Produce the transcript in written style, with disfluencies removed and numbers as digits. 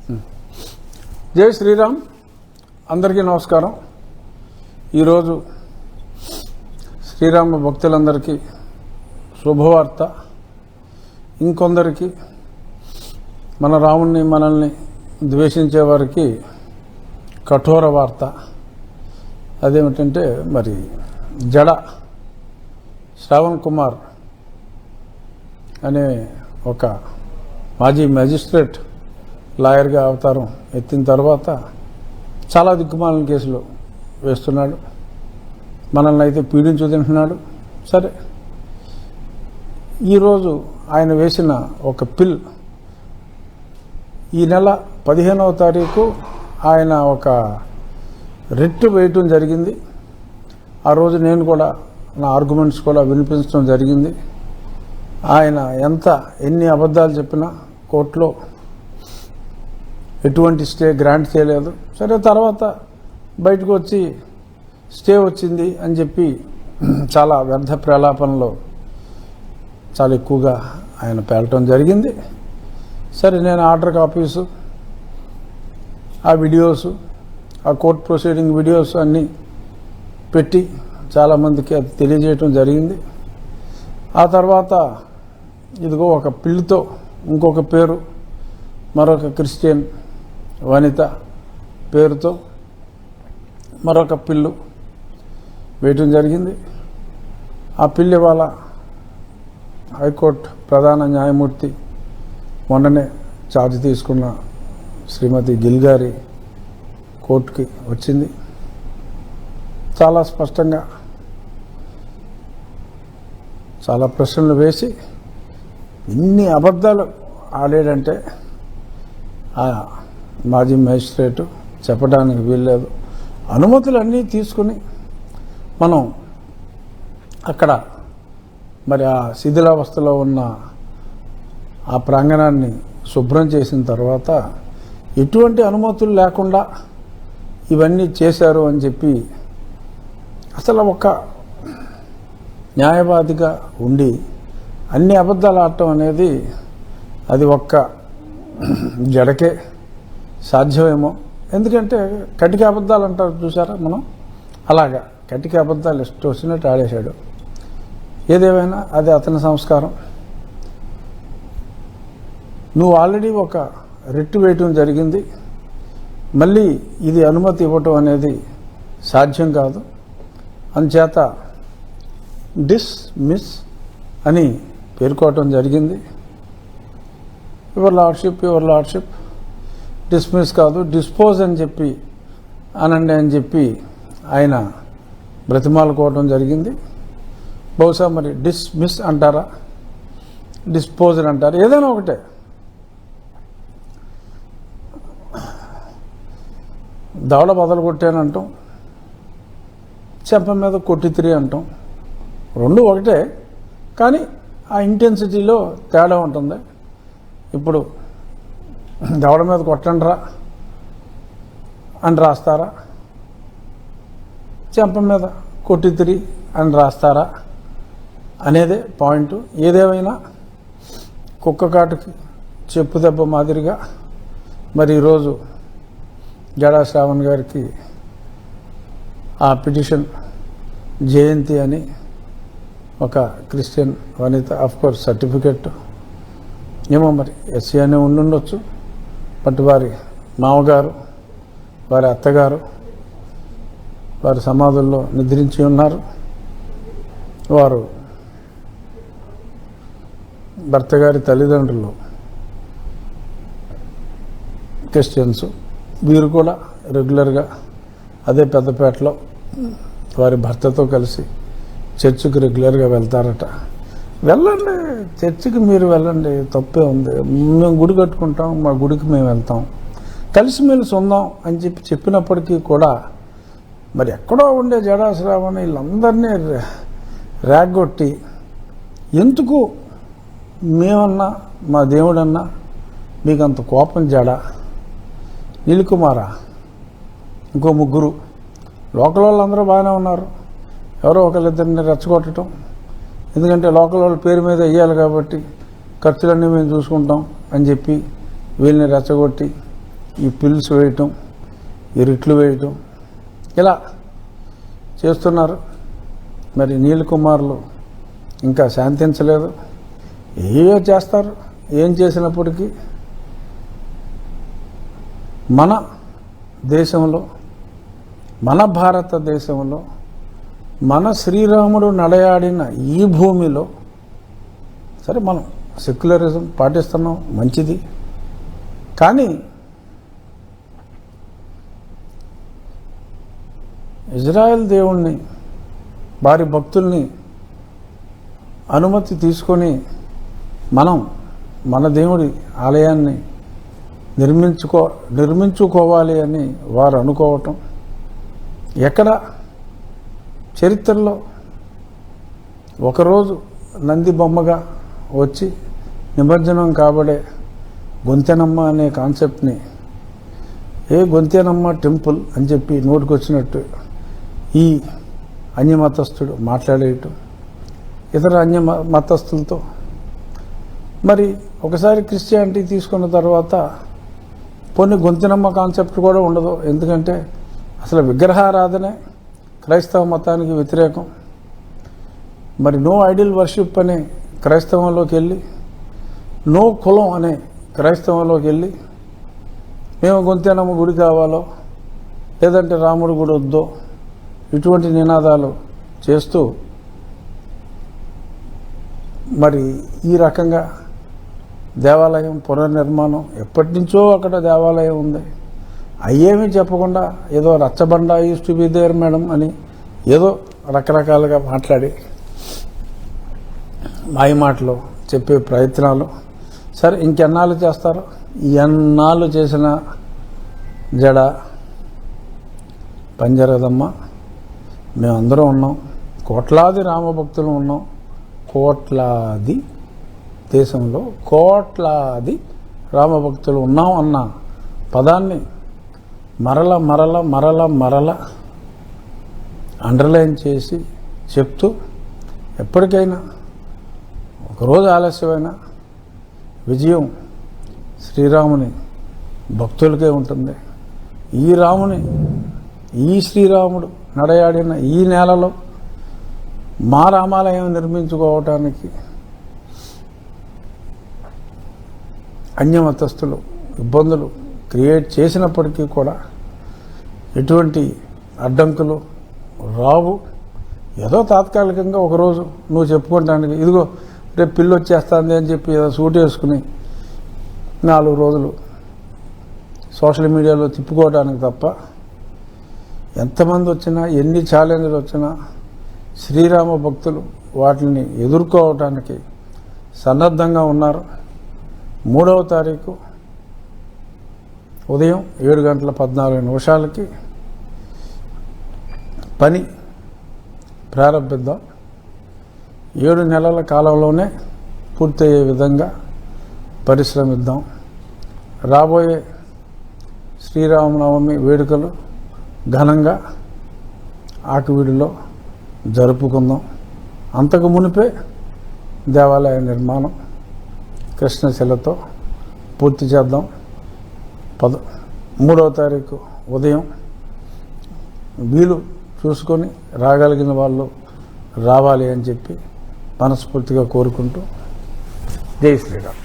జై శ్రీరామ్. అందరికీ నమస్కారం. ఈరోజు శ్రీరామ భక్తులందరికీ శుభవార్త. ఇంకొందరికి మన రాముణ్ణి మనల్ని ద్వేషించే వారికి కఠోర వార్త. అదేమిటంటే మరి జడ శ్రావణ్ కుమార్ అనే ఒక మాజీ మ్యాజిస్ట్రేట్ లాయర్గా అవతారం ఎత్తిన తర్వాత చాలా దిక్కుమాలిన కేసులు వేస్తున్నాడు. మనల్ని అయితే పీడించు తింటున్నాడు. సరే, ఈరోజు ఆయన వేసిన ఒక పిల్ ఈ నెల 15వ తారీఖు ఆయన ఒక రిట్ వేయటం జరిగింది. ఆ రోజు నేను కూడా నా ఆర్గ్యుమెంట్స్ కూడా వినిపించడం జరిగింది. ఆయన ఎన్ని అబద్ధాలు చెప్పినా కోర్టులో ఎటువంటి స్టే గ్రాంట్ చేయలేదు. సరే, తర్వాత బయటకు వచ్చి స్టే వచ్చింది అని చెప్పి చాలా వ్యర్థ ప్రలాపనలో చాలా ఎక్కువగా ఆయన పేలటం జరిగింది. సరే, నేను ఆర్డర్ కాపీసు, ఆ వీడియోసు, ఆ కోర్ట్ ప్రొసీడింగ్ వీడియోస్ అన్నీ పెట్టి చాలామందికి అది తెలియజేయటం జరిగింది. ఆ తర్వాత ఇదిగో ఒక పిల్లితో ఇంకొక పేరు, మరొక క్రిస్టియన్ వనిత పేరుతో మరొక పిల్లు వేయటం జరిగింది. ఆ పిల్లి వాళ్ళ హైకోర్టు ప్రధాన న్యాయమూర్తి మొన్ననే ఛార్జ్ తీసుకున్న శ్రీమతి గిల్ గారి కోర్టుకి వచ్చింది. చాలా స్పష్టంగా చాలా ప్రశ్నలు వేసి ఇన్ని అబద్ధాలు ఆడాడంటే ఆ మాజీ మేజిస్ట్రేటు చెప్పడానికి వీల్లేదు. అనుమతులన్నీ తీసుకుని మనం అక్కడ మరి ఆ శిథిలావస్థలో ఉన్న ఆ ప్రాంగణాన్ని శుభ్రం చేసిన తర్వాత ఎటువంటి అనుమతులు లేకుండా ఇవన్నీ చేశారు అని చెప్పి అసలు ఒక న్యాయవాదిగా ఉండి అన్ని అబద్ధాలు ఆడటం అనేది అది ఒక్క జడకే సాధ్యమేమో. ఎందుకంటే కటిక అబద్ధాలు అంటారు చూసారా మనం, అలాగా కటిక అబద్ధాలు ఇష్టం వచ్చినట్టు ఆడేశాడు. ఏదేమైనా అది అతని సంస్కారం. నువ్వు ఆల్రెడీ ఒక రిట్ వేయటం జరిగింది, మళ్ళీ ఇది అనుమతి ఇవ్వటం అనేది సాధ్యం కాదు. అందుచేత డిస్మిస్ అని పేర్కోవటం జరిగింది. యువర్ లార్డ్షిప్ డిస్మిస్ కాదు, డిస్పోజ్ అని చెప్పి అనండి అని చెప్పి ఆయన బ్రతిమాలుకోవడం జరిగింది. బహుశా మరి డిస్మిస్ అంటారా, డిస్పోజ్ అంటారా, ఏదైనా ఒకటే. దవడ బదలు కొట్టానంటాం, చెంప మీద కొట్టితిరి అంటాం, రెండు ఒకటే. కానీ ఆ ఇంటెన్సిటీలో తేడా ఉంటుంది. ఇప్పుడు దవడ మీద కొట్టండిరా అని రాస్తారా, చెంప మీద కొట్టితిరి అని రాస్తారా అనేదే పాయింట్. ఏదేమైనా కుక్క కాటుకి చెప్పు దెబ్బ మాదిరిగా మరి ఈరోజు జడా శ్రావణ్ గారికి ఆ పిటిషన్ జయంతి అని ఒక క్రిస్టియన్ వనిత, ఆఫ్కోర్స్ సర్టిఫికెట్ ఏమో మరి ఎస్సీ అనే ఉండుండొచ్చు, బట్ వారి మామగారు వారి అత్తగారు వారి సమాధుల్లో నిద్రించి ఉన్నారు. వారు భర్త గారి తల్లిదండ్రులు క్రిస్టియన్స్. వీరు కూడా రెగ్యులర్గా అదే పెద్దపేటలో వారి భర్తతో కలిసి చర్చికి రెగ్యులర్గా వెళ్తారట. వెళ్ళండి, చర్చికి మీరు వెళ్ళండి, తప్పే ఉంది. మేము గుడి కట్టుకుంటాం, మా గుడికి మేము వెళ్తాం, కలిసిమెలిసి ఉందాం అని చెప్పినప్పటికీ కూడా మరి ఎక్కడో ఉండే జడా శ్రావణ్ వీళ్ళందరినీ రేగొట్టి ఎందుకు మేమన్నా మా దేవుడన్నా మీకు అంత కోపం జడా? నీలికుమారా, ఇంకో ముగ్గురు లోకల్ వాళ్ళందరూ బాగానే ఉన్నారు. ఎవరో ఒకళ్ళిద్దరిని రెచ్చగొట్టడం, ఎందుకంటే లోకల్ వాళ్ళ పేరు మీద వేయాలి కాబట్టి ఖర్చులన్నీ మేము చూసుకుంటాం అని చెప్పి వీళ్ళని రెచ్చగొట్టి ఈ పిల్స్ వేయటం, ఈ రిట్లు వేయటం ఇలా చేస్తున్నారు. మరి నీల్ కుమార్లు ఇంకా శాంతించలేదు. ఏవో చేస్తారు. ఏం చేసినప్పటికీ మన దేశంలో, మన భారతదేశంలో, మన శ్రీరాముడు నడయాడిన ఈ భూమిలో, సరే మనం సెక్యులరిజం పాటిస్తున్నాం, మంచిది. కానీ ఇజ్రాయెల్ దేవుణ్ణి, వారి భక్తుల్ని అనుమతి తీసుకొని మనం మన దేవుడి ఆలయాన్ని నిర్మించుకోవాలి అని వారు అనుకోవటం ఎక్కడ చరిత్రలో ఒకరోజు నంది బొమ్మగా వచ్చి నిమజ్జనం కాబడే గొంతెనమ్మ అనే కాన్సెప్ట్ని గొంతెనమ్మ టెంపుల్ అని చెప్పి నోటికొచ్చినట్టు ఈ అన్యమతస్థుడు మాట్లాడేయటం ఇతర మతస్థులతో. మరి ఒకసారి క్రిస్టియానిటీ తీసుకున్న తర్వాత కొన్ని గొంతెనమ్మ కాన్సెప్ట్ కూడా ఉండదు. ఎందుకంటే అసలు విగ్రహారాధనే క్రైస్తవ మతానికి వ్యతిరేకం. మరి నో ఐడిల్ వర్షిప్ అనే క్రైస్తవంలోకి వెళ్ళి, నో కులం అనే క్రైస్తవంలోకి వెళ్ళి, మేము గొంతెనమ్మ గుడి కావాలో లేదంటే రాముడి గుడి వద్దో ఇటువంటి నినాదాలు చేస్తూ మరి ఈ రకంగా దేవాలయం పునర్నిర్మాణం, ఎప్పటి నుంచో అక్కడ దేవాలయం ఉంది, అయ్యేమీ చెప్పకుండా ఏదో రచ్చబండ use to be there madam అని ఏదో రకరకాలుగా మాట్లాడి మాయ మాటలు చెప్పే ప్రయత్నాలు. సరే ఇంకెన్నాళ్ళు చేస్తారో, ఎన్నాళ్ళు చేసిన జడ పంజరదమ్మ. మేమందరం ఉన్నాం, కోట్లాది రామభక్తులు ఉన్నాం. కోట్లాది దేశంలో కోట్లాది రామభక్తులు ఉన్నాం అన్న పదాన్ని మరల మరల మరల మరల అండర్లైన్ చేసి చెప్తూ ఎప్పటికైనా ఒకరోజు ఆలస్యమైన విజయం శ్రీరాముని భక్తులకే ఉంటుంది. ఈ శ్రీరాముడు నడయాడిన ఈ నేలలో మా రామాలయం నిర్మించుకోవటానికి అన్యమతస్థులు ఇబ్బందులు క్రియేట్ చేసినప్పటికీ కూడా ఎటువంటి అడ్డంకులు రావు. ఏదో తాత్కాలికంగా ఒకరోజు నువ్వు చెప్పుకోవడానికి, ఇదిగో రేపు పిల్లి వచ్చేస్తుంది అని చెప్పి ఏదో సూట్ వేసుకుని 4 రోజులు సోషల్ మీడియాలో తిప్పుకోవడానికి తప్ప, ఎంతమంది వచ్చినా, ఎన్ని ఛాలెంజ్లు వచ్చినా శ్రీరామ భక్తులు వాటిని ఎదుర్కోవటానికి సన్నద్ధంగా ఉన్నారు. 3వ తారీఖు ఉదయం 7:14 పని ప్రారంభిద్దాం. 7 నెలల కాలంలోనే పూర్తయ్యే విధంగా పరిశ్రమిద్దాం. రాబోయే శ్రీరామనవమి వేడుకలు ఘనంగా ఆకివీడిలో జరుపుకుందాం. అంతకు మునిపే దేవాలయ నిర్మాణం కృష్ణశిలతో పూర్తి చేద్దాం. 3వ తారీఖు ఉదయం వీలు చూసుకొని రాగలిగిన వాళ్ళు రావాలి అని చెప్పి మనస్ఫూర్తిగా కోరుకుంటూ జై శ్రీరామ్.